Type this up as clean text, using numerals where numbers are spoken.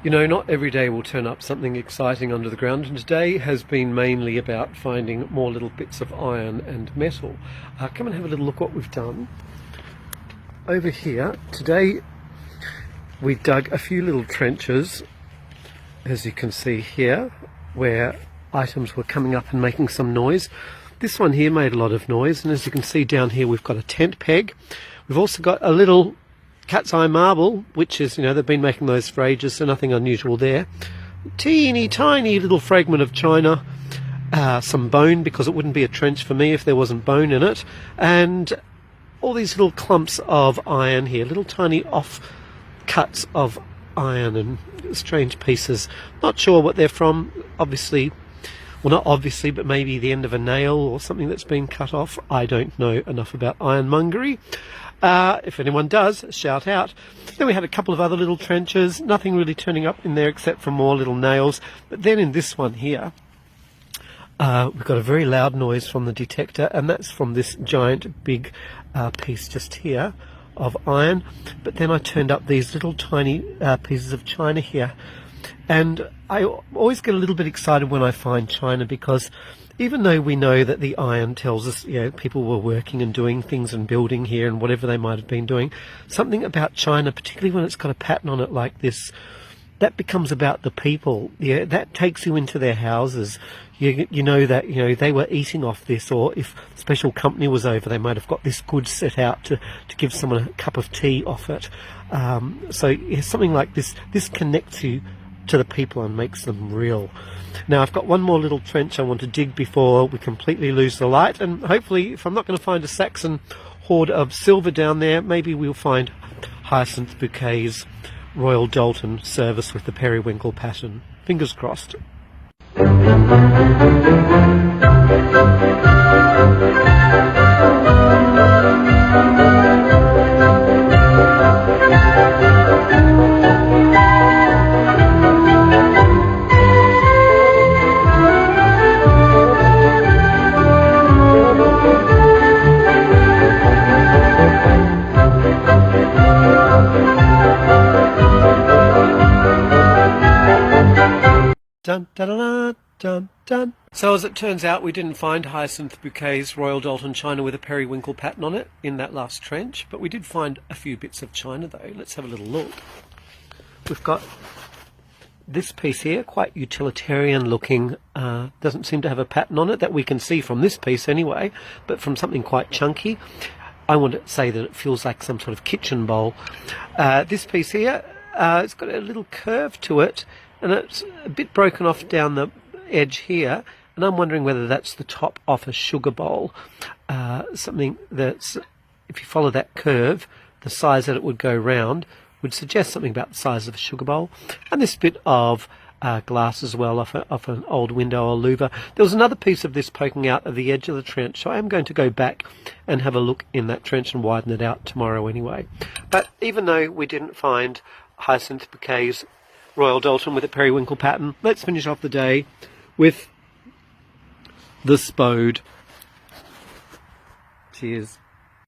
You know, not every day will turn up something exciting under the ground, and today has been mainly about finding more little bits of iron and metal. Come and have a little look what we've done. Over here, today we dug a few little trenches, as you can see here, where items were coming up and making some noise. This one here made a lot of noise, and as you can see down here we've got a tent peg. We've also got a little cat's eye marble, which is, you know, they've been making those for ages, so nothing unusual there. Teeny tiny little fragment of china, some bone, because it wouldn't be a trench for me if there wasn't bone in it, and all these little clumps of iron here, little tiny off cuts of iron and strange pieces. Not sure what they're from, obviously. Well, not obviously, but maybe the end of a nail or something that's been cut off. I don't know enough about ironmongery. If anyone does, shout out. Then we had a couple of other little trenches, nothing really turning up in there except for more little nails. But then in this one here, we've got a very loud noise from the detector, and that's from this giant big piece just here of iron. But then I turned up these little tiny pieces of china here, and I always get a little bit excited when I find china, because even though we know that the iron tells us, you know, people were working and doing things and building here and whatever they might have been doing, something about china, particularly when it's got a pattern on it like this, that becomes about the people. Yeah, that takes you into their houses. You know that, you know, they were eating off this, or if a special company was over, they might have got this goods set out to give someone a cup of tea off it. So yeah, something like this connects you to the people and makes them real. Now I've got one more little trench I want to dig before we completely lose the light, and hopefully, if I'm not going to find a Saxon hoard of silver down there, maybe we'll find Hyacinth Bouquet's Royal Dalton service with the periwinkle pattern. Fingers crossed. Dun, dun, dun, dun, dun. So as it turns out, we didn't find Hyacinth Bouquet's Royal Dalton china with a periwinkle pattern on it in that last trench, but we did find a few bits of china though. Let's have a little look. We've got this piece here, quite utilitarian looking, doesn't seem to have a pattern on it that we can see from this piece anyway, but from something quite chunky. I want to say that it feels like some sort of kitchen bowl. This piece here, it's got a little curve to it, and it's a bit broken off down the edge here, and I'm wondering whether that's the top off a sugar bowl. Something that's, if you follow that curve, the size that it would go round would suggest something about the size of a sugar bowl. And this bit of glass as well off an old window or louver. There was another piece of this poking out of the edge of the trench, so I am going to go back and have a look in that trench and widen it out tomorrow anyway. But even though we didn't find Hyacinth Bouquet's Royal Dalton with a periwinkle pattern, let's finish off the day with the spode. Cheers.